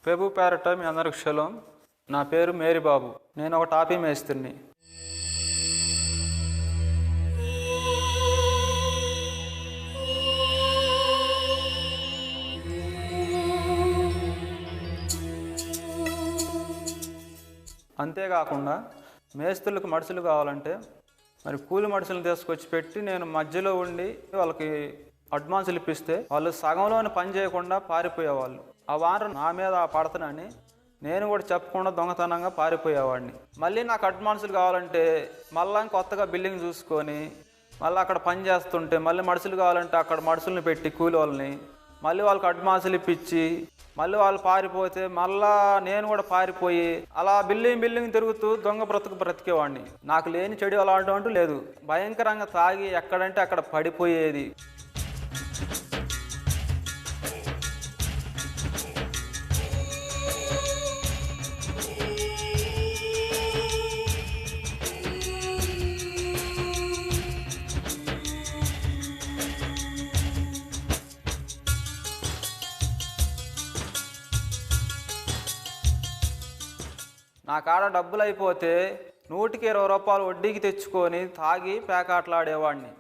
ప్రభు పేరట మీ అందరికి షలోం. నా పేరు మేరీ బాబు. నేను ఒక టాపీ మేస్త్రిని. అంతేకాకుండా మేస్త్రులకు మడుసులు కావాలంటే మరి కూలి మడుసులను తీసుకొచ్చి పెట్టి నేను మధ్యలో ఉండి వాళ్ళకి అడ్వాన్సులు ఇప్పిస్తే వాళ్ళు సగంలోని పని చేయకుండా పారిపోయేవాళ్ళు. ఆ వారం నా మీద పడతానని నేను కూడా చెప్పకుండా దొంగతనంగా పారిపోయేవాడిని. మళ్ళీ నాకు అడ్వాన్సులు కావాలంటే మళ్ళీ కొత్తగా బిల్డింగ్ చూసుకొని మళ్ళీ అక్కడ పని చేస్తుంటే మళ్ళీ మడుసులు కావాలంటే అక్కడ మడుసులను పెట్టి కూలి వాళ్ళని మళ్ళీ వాళ్ళకి అడ్వాన్సులు ఇప్పించి మళ్ళీ వాళ్ళు పారిపోతే మళ్ళా నేను కూడా పారిపోయి అలా బిల్డింగ్ తిరుగుతూ దొంగ బ్రతికేవాడిని. నాకు లేని చెడు అలాంటి లేదు. భయంకరంగా తాగి ఎక్కడంటే అక్కడ పడిపోయేది. నా కాడ డబ్బులు అయిపోతే 120 రూపాయలు వడ్డీకి తెచ్చుకొని తాగి పేకాటలాడేవాడిని.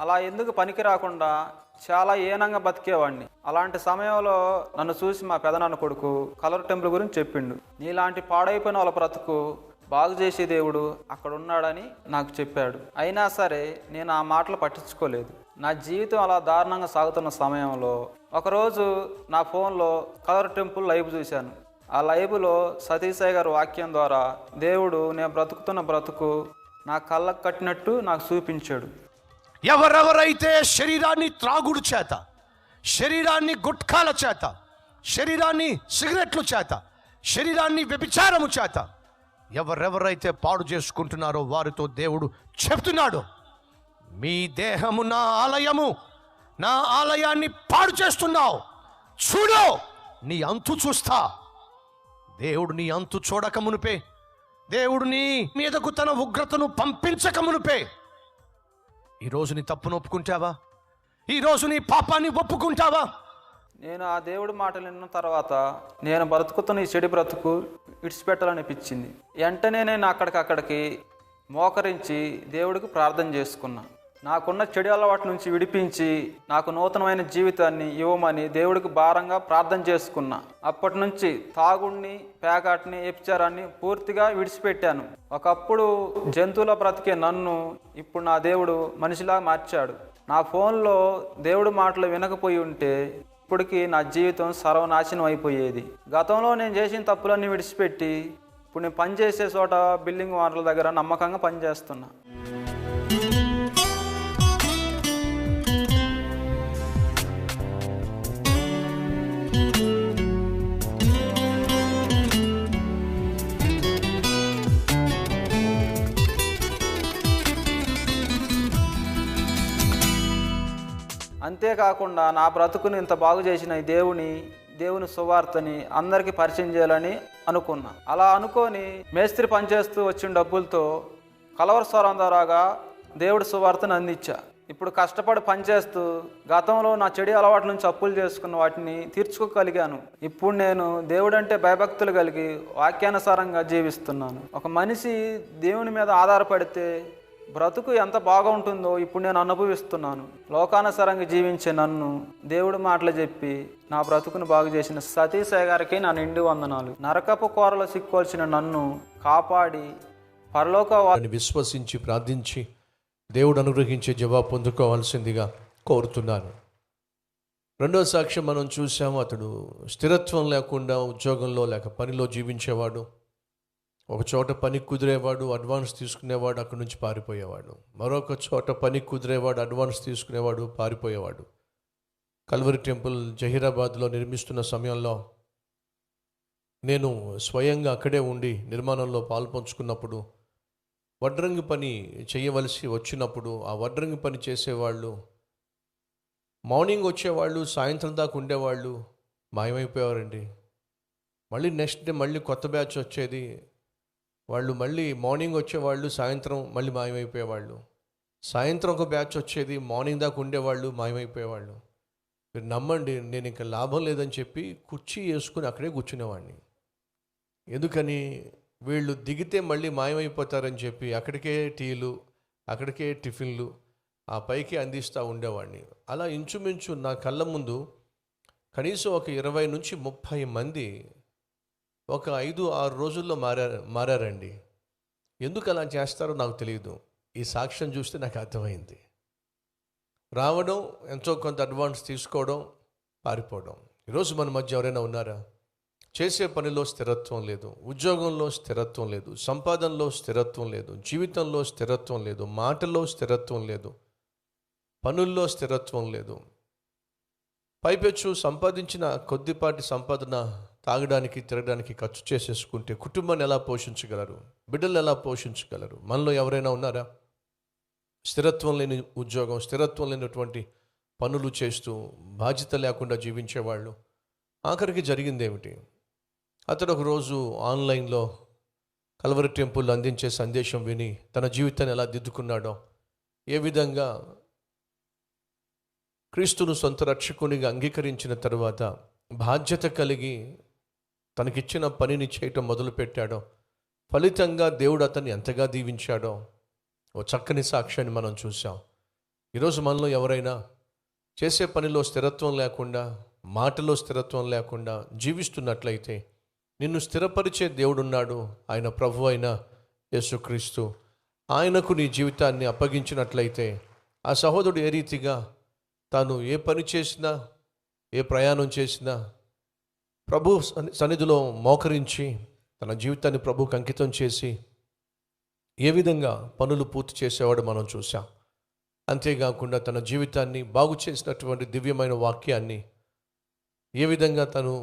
అలా ఎందుకు పనికి రాకుండా చాలా హీనంగా బతికేవాడిని. అలాంటి సమయంలో నన్ను చూసి మా పెదనాన్న కొడుకు కలర్ టెంపుల్ గురించి చెప్పిండు. నీలాంటి పాడైపోయిన వాళ్ళ బ్రతుకు బాగు చేసే దేవుడు అక్కడ ఉన్నాడని నాకు చెప్పాడు. అయినా సరే నేను ఆ మాటలు పట్టించుకోలేదు. నా జీవితం అలా దారుణంగా సాగుతున్న సమయంలో ఒకరోజు నా ఫోన్లో కలర్ టెంపుల్ లైవ్ చూశాను. ఆ లైవ్లో సతీసాయి గారి వాక్యం ద్వారా దేవుడు నేను బ్రతుకుతున్న బ్రతుకు నా కళ్ళకు కట్టినట్టు నాకు చూపించాడు. ఎవరెవరైతే శరీరాన్ని త్రాగుడు చేత, శరీరాన్ని గుట్కాల చేత, శరీరాన్ని సిగరెట్లు చేత, శరీరాన్ని వ్యభిచారము చేత ఎవరెవరైతే పాడు చేసుకుంటున్నారో వారితో దేవుడు చెప్తున్నాడు, మీ దేహము నా ఆలయము, నా ఆలయాన్ని పాడు చేస్తున్నావు, చూడు నీ అంతు చూస్తా. దేవుడు నీ అంతు చూడక మునిపే, దేవుడు నీ మీదకు తన ఉగ్రతను పంపించక మునిపే ఈరోజు నీ తప్పును ఒప్పుకుంటావా? ఈరోజు నీ పాపాన్ని ఒప్పుకుంటావా? నేను ఆ దేవుడి మాటలు విన్న తర్వాత నేను బ్రతుకుతున్న ఈ చెడు బ్రతుకు విడిచిపెట్టాలనిపించింది. వెంటనే నేను అక్కడికి మోకరించి దేవుడికి ప్రార్థన చేసుకున్నా. నాకున్న చెడు అలవాటు నుంచి విడిపించి నాకు నూతనమైన జీవితాన్ని ఇవ్వమని దేవుడికి భారంగా ప్రార్థన చేసుకున్నా. అప్పటి నుంచి తాగుడిని, పేకాటిని, వ్యభిచారాన్ని పూర్తిగా విడిచిపెట్టాను. ఒకప్పుడు జంతువుల బ్రతికే నన్ను ఇప్పుడు నా దేవుడు మనిషిలా మార్చాడు. నా ఫోన్లో దేవుడి మాటలు వినకపోయి ఉంటే ఇప్పటికీ నా జీవితం సర్వనాశనం అయిపోయేది. గతంలో నేను చేసిన తప్పులన్నీ విడిచిపెట్టి ఇప్పుడు నేను పనిచేసే చోట బిల్డింగ్ ఓనర్ల దగ్గర నమ్మకంగా పనిచేస్తున్నా. అంతేకాకుండా నా బ్రతుకుని ఇంత బాగు చేసిన ఈ దేవుని సువార్తని అందరికీ పరిచయం చేయాలని అనుకున్నా. అలా అనుకొని మేస్త్రి పనిచేస్తూ వచ్చిన డబ్బులతో కలవరస్వరం ద్వారాగా దేవుడి సువార్తను అందించా. ఇప్పుడు కష్టపడి పనిచేస్తూ గతంలో నా చెడు అలవాట్ల నుంచి అప్పులు చేసుకున్న వాటిని తీర్చుకోగలిగాను. ఇప్పుడు నేను దేవుడంటే భయభక్తులు కలిగి వాక్యానుసారంగా జీవిస్తున్నాను. ఒక మనిషి దేవుని మీద ఆధారపడితే బ్రతుకు ఎంత బాగా ఉంటుందో ఇప్పుడు నేను అనుభవిస్తున్నాను. లోకానుసారంగా జీవించే నన్ను దేవుడి మాటలు చెప్పి నా బ్రతుకును బాగు చేసిన సతీసాయి గారికి నా నిండు వందనాలు. నరకపు కోరలో సిక్కోల్సిన నన్ను కాపాడి పరలోకాన్ని విశ్వసించి ప్రార్థించి దేవుడు అనుగ్రహించే జవాబు పొందుకోవాల్సిందిగా కోరుతున్నాను. రెండో సాక్ష్యం మనం చూసాము. అతడు స్థిరత్వం లేకుండా ఉద్యోగంలో లేక పనిలో జీవించేవాడు. ఒక చోట పని కుదిరేవాడు, అడ్వాన్స్ తీసుకునేవాడు, అక్కడి నుంచి పారిపోయేవాడు. మరొక చోట పని కుదిరేవాడు, అడ్వాన్స్ తీసుకునేవాడు, పారిపోయేవాడు. కల్వరి టెంపుల్ జహీరాబాద్లో నిర్మిస్తున్న సమయంలో నేను స్వయంగా అక్కడే ఉండి నిర్మాణంలో పాల్పంచుకున్నప్పుడు వడ్రంగి పని చేయవలసి వచ్చినప్పుడు ఆ వడ్రంగి పని చేసేవాళ్ళు మార్నింగ్ వచ్చేవాళ్ళు, సాయంత్రం దాకా ఉండేవాళ్ళు మాయమైపోయేవారండి. మళ్ళీ నెక్స్ట్ డే మళ్ళీ కొత్త బ్యాచ్ వచ్చేది. వాళ్ళు మళ్ళీ మార్నింగ్ వచ్చేవాళ్ళు, సాయంత్రం మళ్ళీ మాయమైపోయేవాళ్ళు. సాయంత్రం ఒక బ్యాచ్ వచ్చేది, మార్నింగ్ దాకా ఉండేవాళ్ళు మాయమైపోయేవాళ్ళు. మీరు నమ్మండి, నేను ఇంకా లాభం లేదని చెప్పి కుర్చీ వేసుకుని అక్కడే కూర్చునేవాడిని. ఎందుకని? వీళ్ళు దిగితే మళ్ళీ మాయమైపోతారని చెప్పి అక్కడికే టీలు, అక్కడికే టిఫిన్లు, ఆ పైకి అందిస్తూ ఉండేవాడిని. అలా ఇంచుమించు నా కళ్ళ ముందు కనీసం ఒక 20 నుంచి 30 మంది ఒక 5-6 రోజుల్లో మారారండి. ఎందుకు అలా చేస్తారో నాకు తెలియదు. ఈ సాక్ష్యం చూస్తే నాకు అర్థమైంది. రావడం, ఎంతో కొంత అడ్వాన్స్ తీసుకోవడం, పారిపోవడం. ఈరోజు మన మధ్య ఎవరైనా ఉన్నారా? చేసే పనిలో స్థిరత్వం లేదు, ఉద్యోగంలో స్థిరత్వం లేదు, సంపాదనలో స్థిరత్వం లేదు, జీవితంలో స్థిరత్వం లేదు, మాటల్లో స్థిరత్వం లేదు, పనుల్లో స్థిరత్వం లేదు. పైపెచ్చు సంపాదించిన కొద్దిపాటి సంపాదన తాగడానికి, తిరగడానికి ఖర్చు చేసేసుకుంటే కుటుంబాన్ని ఎలా పోషించగలరు? బిడ్డలు ఎలా పోషించగలరు? మనలో ఎవరైనా ఉన్నారా? స్థిరత్వం లేని ఉద్యోగం, స్థిరత్వం లేనటువంటి పనులు చేస్తూ బాధ్యత లేకుండా జీవించేవాళ్ళు. ఆఖరికి జరిగింది ఏమిటి? అతడు ఒకరోజు ఆన్లైన్లో కల్వరి టెంపుల్ అందించే సందేశం విని తన జీవితాన్ని ఎలా దిద్దుకున్నాడో, ఏ విధంగా క్రీస్తును సొంత రక్షకునిగా అంగీకరించిన తరువాత బాధ్యత కలిగి తనకిచ్చిన పనిని చేయటం మొదలుపెట్టాడో, ఫలితంగా దేవుడు అతన్ని ఎంతగా దీవించాడో ఓ చక్కని సాక్ష్యాన్ని మనం చూసాం. ఈరోజు మనలో ఎవరైనా చేసే పనిలో స్థిరత్వం లేకుండా, మాటలో స్థిరత్వం లేకుండా జీవిస్తున్నట్లయితే నిన్ను స్థిరపరిచే దేవుడున్నాడు. ఆయన ప్రభు అయిన యేసుక్రీస్తు. ఆయనకు నీ జీవితాన్ని అప్పగించినట్లయితే ఆ సహోదరుడు ఏ రీతిగా తాను ఏ పని చేసినా, ఏ ప్రయాణం చేసినా ప్రభు సన్నిధిలో మోకరించి తన జీవితాన్ని ప్రభువుకు అంకితం చేసి ఏ విధంగా పనులు పూర్తి చేసేవాడు మనం చూసాం. అంతేకాకుండా తన జీవితాన్ని బాగు చేసినటువంటి దివ్యమైన వాక్యాన్ని ఏ విధంగా తను